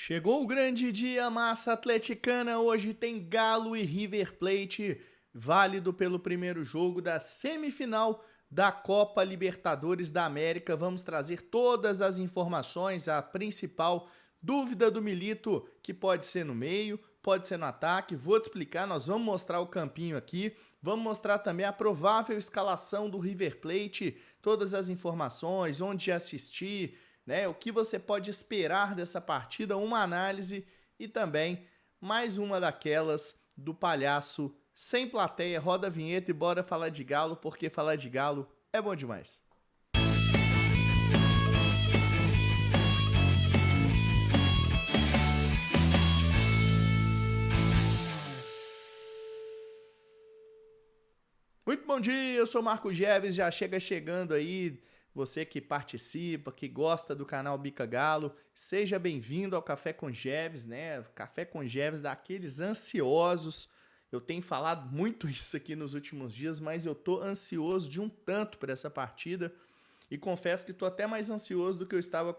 Chegou o grande dia, massa atleticana. Hoje tem Galo e River Plate, válido pelo primeiro jogo da semifinal da Copa Libertadores da América. Vamos trazer todas as informações, a principal dúvida do Milito, que pode ser no meio, pode ser no ataque. Vou te explicar, nós vamos mostrar o campinho aqui, vamos mostrar também a provável escalação do River Plate, todas as informações, onde assistir, né, o que você pode esperar dessa partida, uma análise e também mais uma daquelas do palhaço sem plateia. Roda a vinheta e bora falar de Galo, porque falar de Galo é bom demais. Muito bom dia, eu sou Marco Geves, já chegando aí. Você que participa, que gosta do canal Bica Galo, seja bem-vindo ao Café com Geves, né? Café com Geves daqueles ansiosos. Eu tenho falado muito isso aqui nos últimos dias, mas eu tô ansioso de um tanto para essa partida e confesso que tô até mais ansioso do que eu estava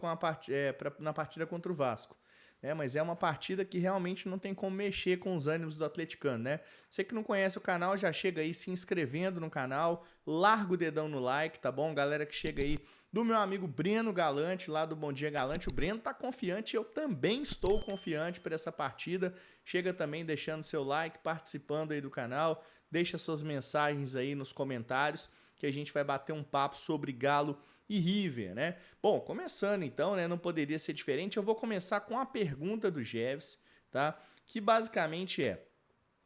na partida contra o Vasco. Mas é uma partida que realmente não tem como mexer com os ânimos do atleticano, né? Você que não conhece o canal, já chega aí se inscrevendo no canal, larga o dedão no like, tá bom? Galera que chega aí do meu amigo Breno Galante, lá do Bom Dia Galante. O Breno tá confiante, eu também estou confiante para essa partida. Chega também deixando seu like, participando aí do canal, deixa suas mensagens aí nos comentários, que a gente vai bater um papo sobre Galo e River, né? Bom, começando então, né? Não poderia ser diferente. Eu vou começar com a pergunta do Geves, tá? Que basicamente é: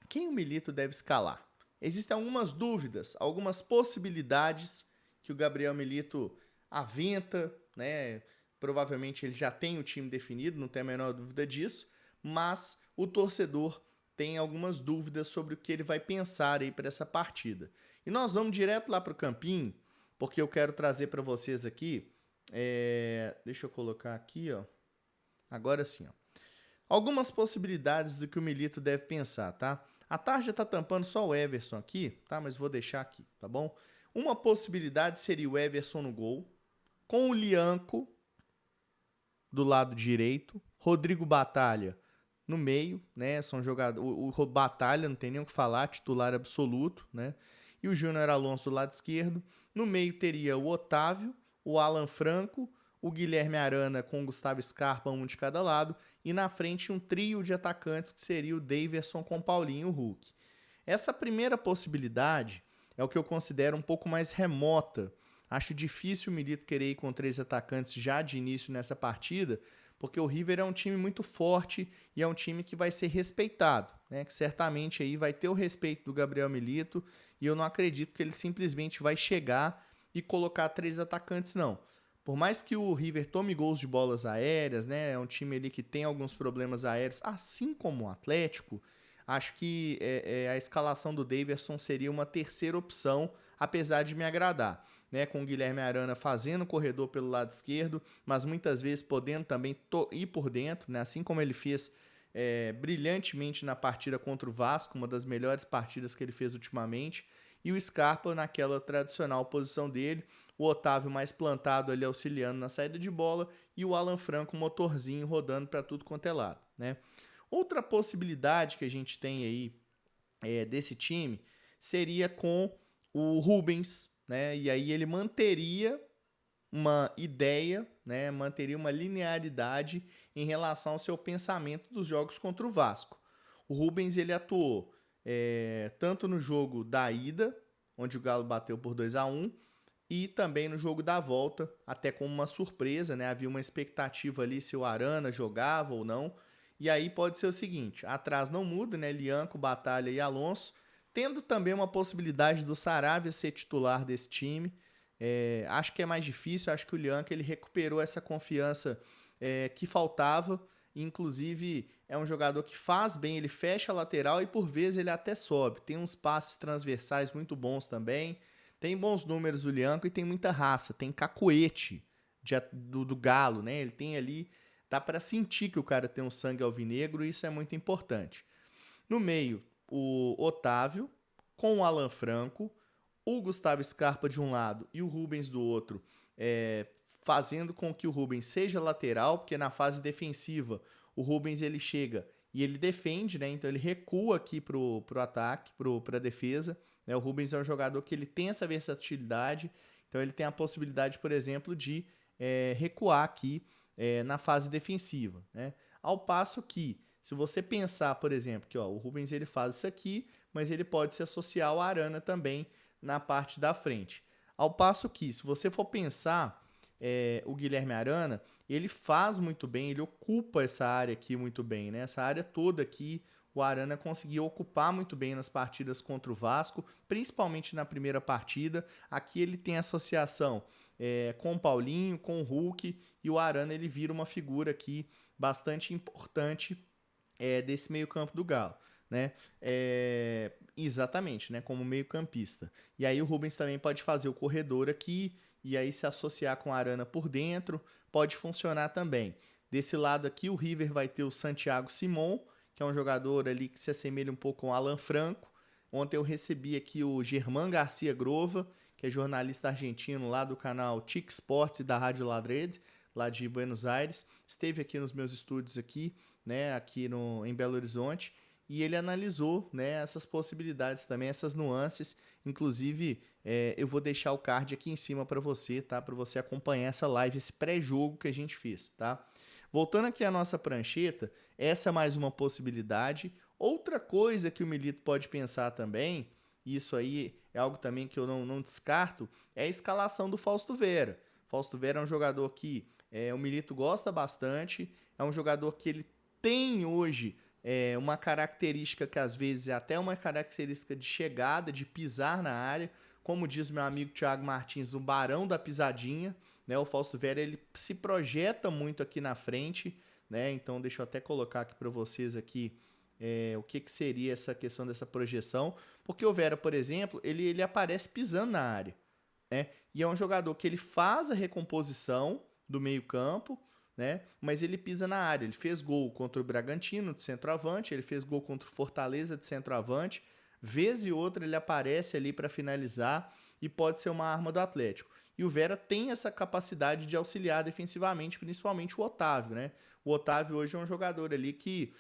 quem o Milito deve escalar? Existem algumas dúvidas, algumas possibilidades que o Gabriel Milito aventa, né? Provavelmente ele já tem o time definido, não tem a menor dúvida disso, mas o torcedor tem algumas dúvidas sobre o que ele vai pensar aí para essa partida. E nós vamos direto lá para o campinho, porque eu quero trazer para vocês aqui, deixa eu colocar aqui, ó, agora sim, ó, algumas possibilidades do que o Milito deve pensar, tá? A tarja tá tampando só o Everson aqui, tá? Mas vou deixar aqui, tá bom? Uma possibilidade seria o Everson no gol, com o Lianco do lado direito, Rodrigo Batalha no meio, né? São jogadores, o Batalha não tem nem o que falar, titular absoluto, né? E o Júnior Alonso do lado esquerdo. No meio teria o Otávio, o Alan Franco, o Guilherme Arana com o Gustavo Scarpa, um de cada lado, e na frente um trio de atacantes que seria o Daverson com o Paulinho Huck. Essa primeira possibilidade é o que eu considero um pouco mais remota. Acho difícil o Milito querer ir com 3 atacantes já de início nessa partida, porque o River é um time muito forte e é um time que vai ser respeitado, né? Que certamente aí vai ter o respeito do Gabriel Milito, e eu não acredito que ele simplesmente vai chegar e colocar 3 atacantes, não. Por mais que o River tome gols de bolas aéreas, né? É um time ali que tem alguns problemas aéreos, assim como o Atlético. Acho que a escalação do Daverson seria uma terceira opção, apesar de me agradar, né? Com o Guilherme Arana fazendo corredor pelo lado esquerdo, mas muitas vezes podendo também ir por dentro, né? Assim como ele fez brilhantemente na partida contra o Vasco, uma das melhores partidas que ele fez ultimamente, e o Scarpa naquela tradicional posição dele, o Otávio mais plantado ali auxiliando na saída de bola, e o Alan Franco motorzinho rodando para tudo quanto é lado, né? Outra possibilidade que a gente tem aí desse time seria com o Rubens, né? E aí ele manteria uma ideia, né? Manteria uma linearidade em relação ao seu pensamento dos jogos contra o Vasco. O Rubens ele atuou tanto no jogo da ida, onde o Galo bateu por 2-1, e também no jogo da volta, até como uma surpresa, né? Havia uma expectativa ali se o Arana jogava ou não. E aí pode ser o seguinte: atrás não muda, né? Lianco, Batalha e Alonso, tendo também uma possibilidade do Saravia ser titular desse time. Acho que é mais difícil, acho que o Lianco ele recuperou essa confiança que faltava. Inclusive é um jogador que faz bem, ele fecha a lateral e por vezes ele até sobe. Tem uns passes transversais muito bons também. Tem bons números o Lianco e tem muita raça. Tem cacuete do Galo, né? Ele tem ali, dá para sentir que o cara tem um sangue alvinegro e isso é muito importante. No meio, o Otávio com o Alan Franco, o Gustavo Scarpa de um lado e o Rubens do outro, fazendo com que o Rubens seja lateral, porque na fase defensiva o Rubens ele chega e ele defende, né? Então ele recua aqui pro ataque, pra defesa, né? O Rubens é um jogador que ele tem essa versatilidade, então ele tem a possibilidade, por exemplo, de recuar aqui na fase defensiva, né? Ao passo que, se você pensar, por exemplo, que ó, o Rubens ele faz isso aqui, mas ele pode se associar ao Arana também na parte da frente. Ao passo que, se você for pensar, o Guilherme Arana, ele faz muito bem, ele ocupa essa área aqui muito bem, né? Essa área toda aqui, o Arana conseguiu ocupar muito bem nas partidas contra o Vasco, principalmente na primeira partida. Aqui ele tem associação com o Paulinho, com o Hulk, e o Arana ele vira uma figura aqui bastante importante desse meio campo do Galo, né? Exatamente, né? Como meio campista. E aí o Rubens também pode fazer o corredor aqui, e aí se associar com a Arana por dentro, pode funcionar também. Desse lado aqui o River vai ter o Santiago Simon, que é um jogador ali que se assemelha um pouco com o Alan Franco. Ontem eu recebi aqui o Germán Garcia Grova, que é jornalista argentino lá do canal TIC Sports e da Rádio Ladred, lá de Buenos Aires. Esteve aqui nos meus estúdios aqui, né, aqui em Belo Horizonte, e ele analisou, né, essas possibilidades também, essas nuances. Inclusive, eu vou deixar o card aqui em cima para você, tá? Para você acompanhar essa live, esse pré-jogo que a gente fez, tá? Voltando aqui à nossa prancheta, essa é mais uma possibilidade. Outra coisa que o Milito pode pensar também, isso aí é algo também que eu não descarto, é a escalação do Fausto Vera. Fausto Vera é um jogador que o Milito gosta bastante, é um jogador que ele tem hoje uma característica que às vezes é até uma característica de chegada, de pisar na área, como diz meu amigo Thiago Martins, o barão da pisadinha, né? O Fausto Vera ele se projeta muito aqui na frente, né? Então deixa eu até colocar aqui para vocês aqui o que seria essa questão dessa projeção, porque o Vera, por exemplo, ele aparece pisando na área, né? E é um jogador que ele faz a recomposição do meio-campo, né? Mas ele pisa na área. Ele fez gol contra o Bragantino de centroavante, ele fez gol contra o Fortaleza de centroavante. Vez e outra ele aparece ali para finalizar e pode ser uma arma do Atlético. E o Vera tem essa capacidade de auxiliar defensivamente, principalmente o Otávio, né? O Otávio hoje é um jogador ali que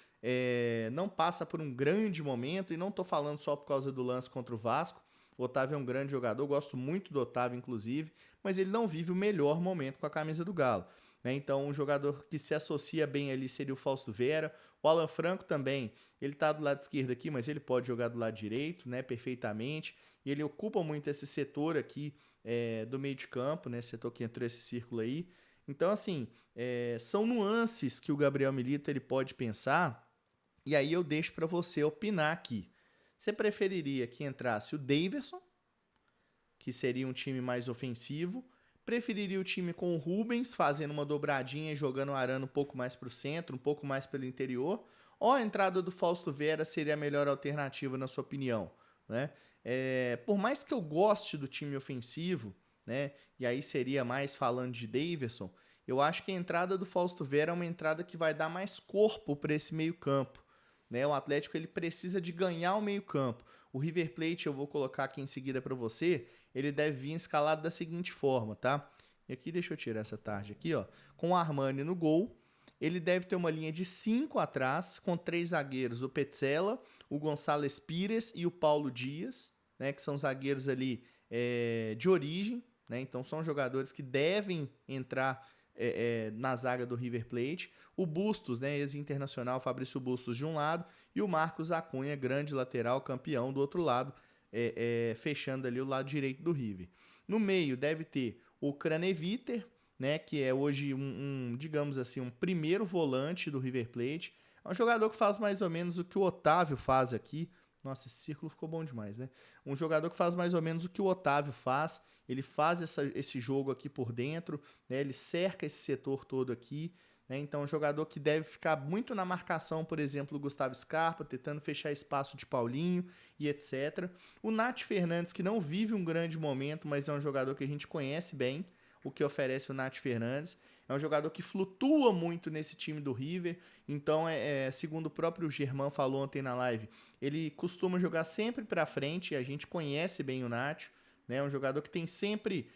não passa por um grande momento, e não estou falando só por causa do lance contra o Vasco. O Otávio é um grande jogador, gosto muito do Otávio, inclusive, mas ele não vive o melhor momento com a camisa do Galo, né? Então, um jogador que se associa bem ali seria o Fausto Vera. O Alan Franco também, ele tá do lado esquerdo aqui, mas ele pode jogar do lado direito, né, perfeitamente. E ele ocupa muito esse setor aqui do meio de campo, né, setor que entrou esse círculo aí. Então, assim, são nuances que o Gabriel Milito ele pode pensar, e aí eu deixo para você opinar aqui. Você preferiria que entrasse o Daverson, que seria um time mais ofensivo? Preferiria o time com o Rubens fazendo uma dobradinha e jogando o Arana um pouco mais para o centro, um pouco mais pelo interior? Ou a entrada do Fausto Vera seria a melhor alternativa, na sua opinião, né? Por mais que eu goste do time ofensivo, né? E aí seria mais falando de Daverson, eu acho que a entrada do Fausto Vera é uma entrada que vai dar mais corpo para esse meio-campo, né? O Atlético ele precisa de ganhar o meio-campo. O River Plate, eu vou colocar aqui em seguida para você, ele deve vir escalado da seguinte forma, tá? E aqui, deixa eu tirar essa tarde aqui, ó. Com o Armani no gol, ele deve ter uma linha de 5 atrás, com 3 zagueiros, o Petzela, o Gonçalves Pires e o Paulo Dias, né? Que são zagueiros ali de origem, né? Então são jogadores que devem entrar na zaga do River Plate. O Bustos, né, ex-internacional, Fabrício Bustos de um lado, e o Marcos Acunha, grande lateral, campeão do outro lado, fechando ali o lado direito do River. No meio deve ter o Craneviter, né, que é hoje digamos assim, um primeiro volante do River Plate. É um jogador que faz mais ou menos o que o Otávio faz aqui. Nossa, esse círculo ficou bom demais, né? Um jogador que faz mais ou menos o que o Otávio faz. Ele faz esse jogo aqui por dentro, né? Ele cerca esse setor todo aqui, né? Então, um jogador que deve ficar muito na marcação, por exemplo, do Gustavo Scarpa, tentando fechar espaço de Paulinho e etc. O Nath Fernandes, que não vive um grande momento, mas é um jogador que a gente conhece bem, o que oferece o Nath Fernandes. É um jogador que flutua muito nesse time do River. Então, segundo o próprio Germán falou ontem na live, ele costuma jogar sempre para frente. A gente conhece bem o Nath, né? É um jogador que tem sempre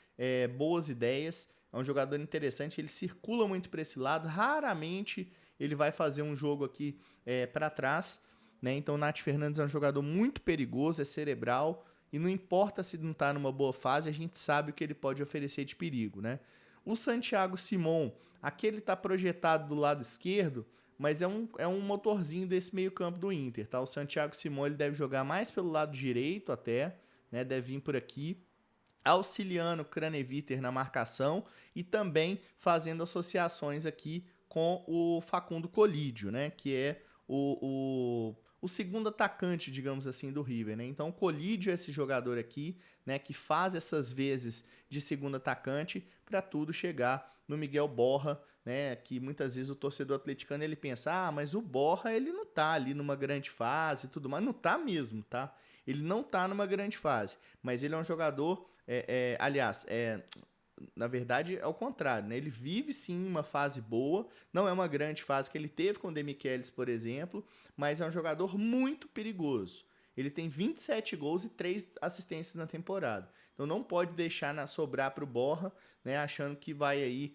boas ideias. É um jogador interessante, ele circula muito para esse lado, raramente ele vai fazer um jogo aqui para trás, né? Então o Nath Fernandes é um jogador muito perigoso, é cerebral, e não importa se não está numa boa fase, a gente sabe o que ele pode oferecer de perigo, né? O Santiago Simon, aquele está projetado do lado esquerdo, mas é um motorzinho desse meio campo do Inter, tá? O Santiago Simon ele deve jogar mais pelo lado direito até, né? Deve vir por aqui, auxiliando o Craneviter na marcação e também fazendo associações aqui com o Facundo Colídio, né? Que é o segundo atacante, digamos assim, do River, né? Então o Colídio é esse jogador aqui, né? Que faz essas vezes de segundo atacante para tudo chegar no Miguel Borja, né? Que muitas vezes o torcedor atleticano ele pensa, mas o Borja ele não tá ali numa grande fase e tudo mais, não tá mesmo, tá? Ele não tá numa grande fase, mas ele é um jogador, aliás, na verdade é o contrário, né? Ele vive sim uma fase boa, não é uma grande fase que ele teve com o Demichelis, por exemplo, mas é um jogador muito perigoso. Ele tem 27 gols e 3 assistências na temporada. Então não pode deixar sobrar para o Borja, né, achando que vai aí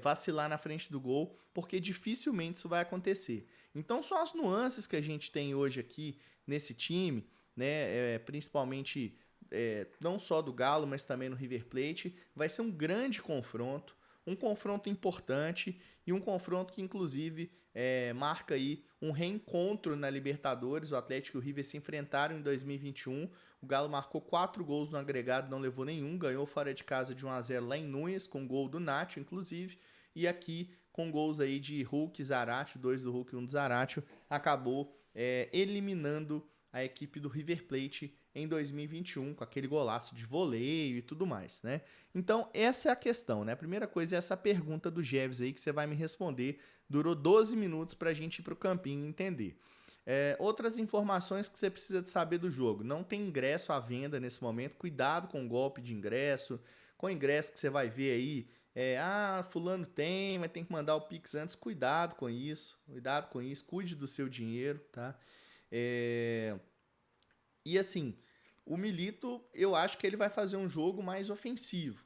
vacilar na frente do gol, porque dificilmente isso vai acontecer. Então são as nuances que a gente tem hoje aqui nesse time, né, principalmente não só do Galo, mas também no River Plate. Vai ser um grande confronto, um confronto importante e um confronto que inclusive marca aí um reencontro na Libertadores. O Atlético e o River se enfrentaram em 2021. O Galo marcou 4 gols no agregado, não levou nenhum, ganhou fora de casa de 1-0 lá em Núñez, com gol do Nacho, inclusive, e aqui com gols aí de Hulk e Zaratio, 2 do Hulk e 1 do Zaratio, acabou eliminando a equipe do River Plate em 2021, com aquele golaço de voleio e tudo mais, né? Então, essa é a questão, né? A primeira coisa é essa pergunta do Jeves aí, que você vai me responder. Durou 12 minutos pra gente ir pro campinho e entender. Outras informações que você precisa de saber do jogo. Não tem ingresso à venda nesse momento. Cuidado com o golpe de ingresso. Com o ingresso que você vai ver aí, fulano tem, mas tem que mandar o Pix antes. Cuidado com isso. Cuidado com isso. Cuide do seu dinheiro, tá? E assim, o Milito, eu acho que ele vai fazer um jogo mais ofensivo.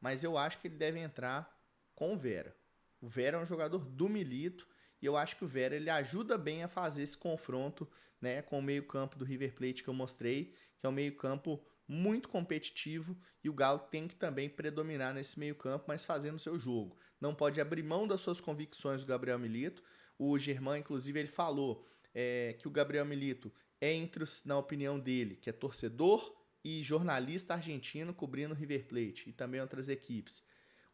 Mas eu acho que ele deve entrar com o Vera. O Vera é um jogador do Milito. E eu acho que o Vera ele ajuda bem a fazer esse confronto, né, com o meio-campo do River Plate que eu mostrei, que é um meio-campo muito competitivo. E o Galo tem que também predominar nesse meio-campo, mas fazendo o seu jogo. Não pode abrir mão das suas convicções do Gabriel Milito. O Germán, inclusive, ele falou que o Gabriel Milito entre os, na opinião dele, que é torcedor e jornalista argentino cobrindo o River Plate e também outras equipes.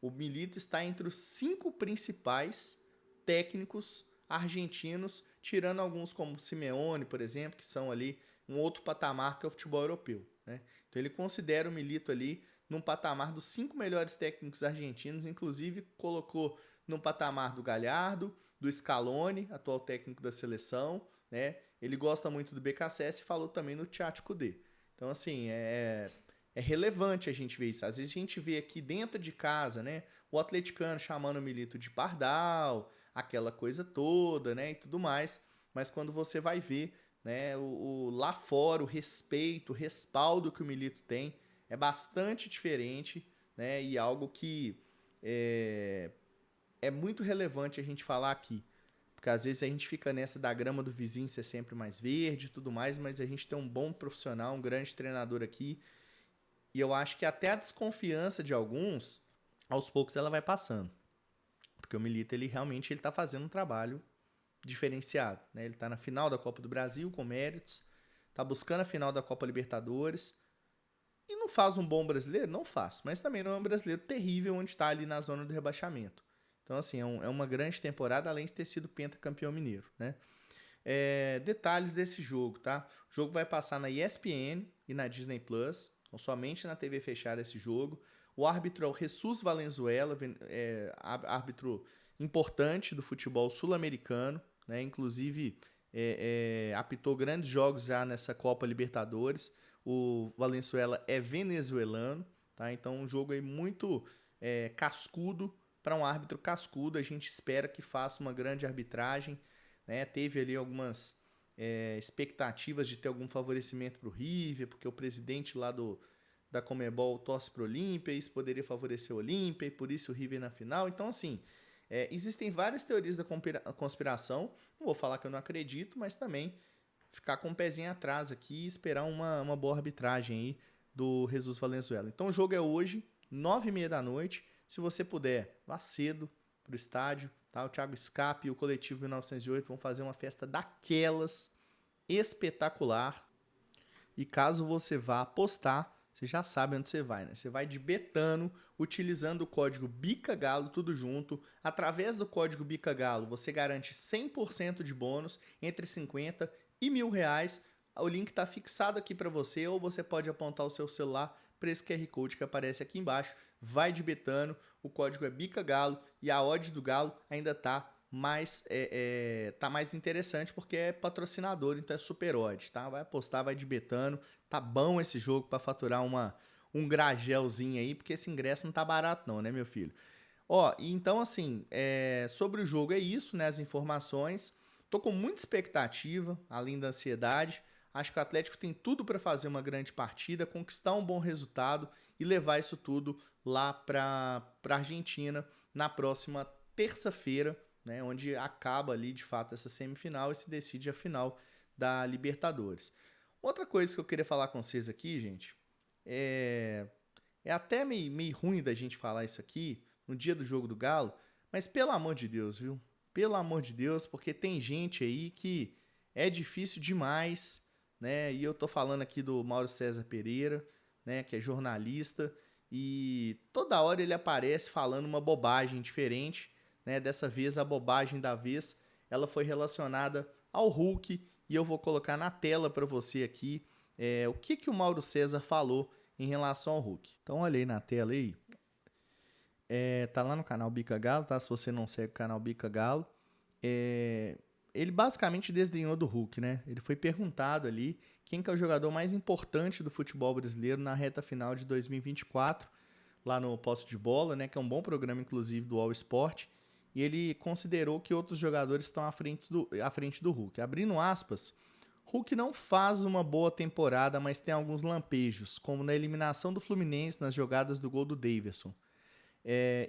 O Milito está entre os 5 principais técnicos argentinos, tirando alguns como Simeone, por exemplo, que são ali um outro patamar que é o futebol europeu, né? Então ele considera o Milito ali num patamar dos 5 melhores técnicos argentinos, inclusive colocou no patamar do Galhardo, do Scaloni, atual técnico da seleção, né? Ele gosta muito do BKSS e falou também no Tchatchoudê. Então, assim, é relevante a gente ver isso. Às vezes a gente vê aqui dentro de casa, né? O atleticano chamando o Milito de pardal, aquela coisa toda, né? E tudo mais. Mas quando você vai ver, né? Lá fora, o respeito, o respaldo que o Milito tem é bastante diferente, né? E algo que é muito relevante a gente falar aqui. Porque às vezes a gente fica nessa da grama do vizinho ser sempre mais verde e tudo mais, mas a gente tem um bom profissional, um grande treinador aqui. E eu acho que até a desconfiança de alguns, aos poucos ela vai passando. Porque o Milito, ele realmente ele tá fazendo um trabalho diferenciado, né? Ele tá na final da Copa do Brasil com méritos, tá buscando a final da Copa Libertadores. E não faz um bom brasileiro? Não faz. Mas também não é um brasileiro terrível onde está ali na zona do rebaixamento. Então, assim, é uma grande temporada, além de ter sido pentacampeão mineiro, né? Detalhes desse jogo, tá? O jogo vai passar na ESPN e na Disney Plus, então somente na TV fechada esse jogo. O árbitro é o Jesus Valenzuela, árbitro importante do futebol sul-americano, né? Inclusive apitou grandes jogos já nessa Copa Libertadores. O Valenzuela é venezuelano, tá? Então um jogo aí muito cascudo para um árbitro cascudo. A gente espera que faça uma grande arbitragem, né? Teve ali algumas expectativas de ter algum favorecimento para o River, porque o presidente lá da Conmebol torce pro Olímpia, isso poderia favorecer o Olímpia, e por isso o River na final. Então, assim, existem várias teorias da conspiração. Não vou falar que eu não acredito, mas também ficar com um pezinho atrás aqui e esperar uma boa arbitragem aí do Jesus Valenzuela. Então, o jogo é hoje, 9h30 da noite. Se você puder, vá cedo pro estádio, tá? O Thiago Scapi e o Coletivo 1908 vão fazer uma festa daquelas espetacular. E caso você vá apostar, você já sabe onde você vai, né? Você vai de Betano, utilizando o código BICAGALO, tudo junto. Através do código BICAGALO, você garante 100% de bônus, entre 50 e R$ 1.000. O link está fixado aqui para você, ou você pode apontar o seu celular para esse QR Code que aparece aqui embaixo. Vai de Betano, o código é BICAGALO e a odd do Galo ainda está tá mais interessante porque é patrocinador, então é super odd, tá? Vai apostar, vai de Betano. Tá bom esse jogo para faturar um gragelzinho aí, porque esse ingresso não tá barato não, né, meu filho? Ó, então assim, sobre o jogo é isso, né, as informações. Tô com muita expectativa, além da ansiedade. Acho que o Atlético tem tudo para fazer uma grande partida, conquistar um bom resultado e levar isso tudo lá para Argentina na próxima terça-feira, né, onde acaba ali de fato essa semifinal e se decide a final da Libertadores. Outra coisa que eu queria falar com vocês aqui, gente, é até meio ruim da gente falar isso aqui no dia do jogo do Galo, mas pelo amor de Deus, viu? Pelo amor de Deus, porque tem gente aí que é difícil demais, né? E eu tô falando aqui do Mauro César Pereira, né, que é jornalista, e toda hora ele aparece falando uma bobagem diferente, né? Dessa vez a bobagem da vez, ela foi relacionada ao Hulk, e eu vou colocar na tela para você aqui o que o Mauro César falou em relação ao Hulk. Então olha aí na tela aí. Tá lá no canal Bica Galo, tá? Se você não segue o canal Bica Galo. Ele basicamente desdenhou do Hulk, né? Ele foi perguntado ali quem que é o jogador mais importante do futebol brasileiro na reta final de 2024, lá no Posse de Bola, né? Que é um bom programa, inclusive, do All Sport. E ele considerou que outros jogadores estão à frente do Hulk. Abrindo aspas, Hulk não faz uma boa temporada, mas tem alguns lampejos, como na eliminação do Fluminense nas jogadas do gol do Daverson.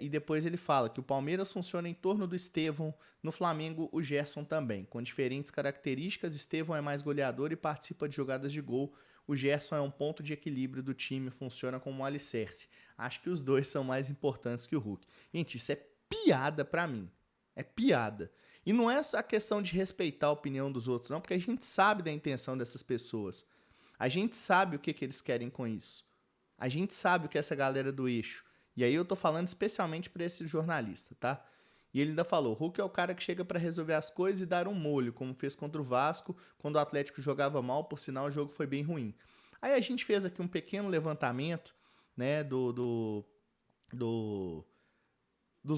E depois ele fala que o Palmeiras funciona em torno do Estevão, no Flamengo o Gerson também. Com diferentes características, Estevão é mais goleador e participa de jogadas de gol. O Gerson é um ponto de equilíbrio do time, funciona como um alicerce. Acho que os dois são mais importantes que o Hulk. Gente, isso é piada pra mim. É piada. E não é a questão de respeitar a opinião dos outros, não, porque a gente sabe da intenção dessas pessoas. A gente sabe o que eles querem com isso. A gente sabe o que essa galera do eixo. E aí eu tô falando especialmente para esse jornalista, tá? E ele ainda falou, Hulk é o cara que chega para resolver as coisas e dar um molho, como fez contra o Vasco, quando o Atlético jogava mal, por sinal o jogo foi bem ruim. Aí a gente fez aqui um pequeno levantamento, né, dos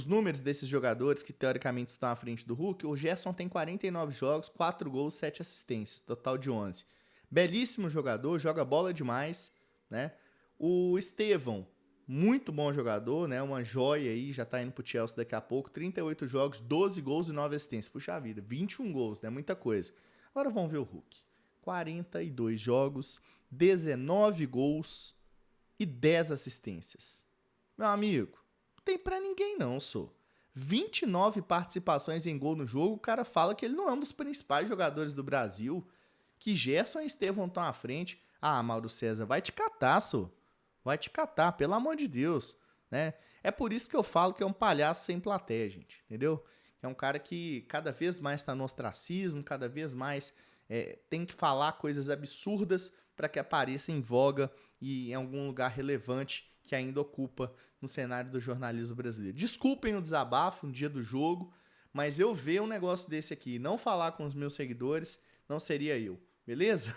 números desses jogadores que teoricamente estão à frente do Hulk. O Gerson tem 49 jogos, 4 gols, 7 assistências, total de 11. Belíssimo jogador, joga bola demais, né? O Estevão, muito bom jogador, né? Uma joia aí, já tá indo pro Chelsea daqui a pouco. 38 jogos, 12 gols e 9 assistências. Puxa vida, 21 gols, né? Muita coisa. Agora vamos ver o Hulk. 42 jogos, 19 gols e 10 assistências. Meu amigo, não tem pra ninguém não, sou. 29 participações em gol no jogo, o cara fala que ele não é um dos principais jogadores do Brasil, que Gerson e Estevão estão à frente. Ah, Mauro César, vai te catar, sou. Vai te catar, pelo amor de Deus, né? É por isso que eu falo que é um palhaço sem plateia, gente, entendeu? É um cara que cada vez mais está no ostracismo, cada vez mais tem que falar coisas absurdas para que apareça em voga e em algum lugar relevante que ainda ocupa no cenário do jornalismo brasileiro. Desculpem o desabafo no dia do jogo, mas eu ver um negócio desse aqui e não falar com os meus seguidores não seria eu, beleza?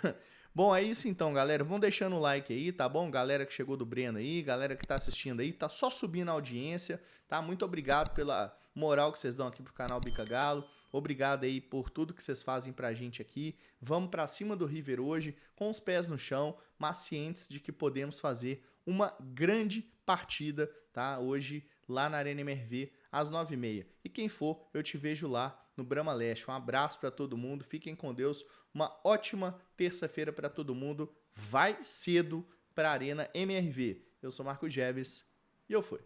Bom, é isso então, galera. Vão deixando o like aí, tá bom? Galera que chegou do Breno aí, galera que tá assistindo aí, tá só subindo a audiência, tá? Muito obrigado pela moral que vocês dão aqui pro canal Bica Galo. Obrigado aí por tudo que vocês fazem pra gente aqui. Vamos pra cima do River hoje, com os pés no chão, mas cientes de que podemos fazer uma grande partida, tá? Hoje, lá na Arena MRV, às 9h30. E quem for, eu te vejo lá no Brahma Leste. Um abraço pra todo mundo, fiquem com Deus. Uma ótima terça-feira para todo mundo. Vai cedo para a Arena MRV. Eu sou Marco Geves e eu fui.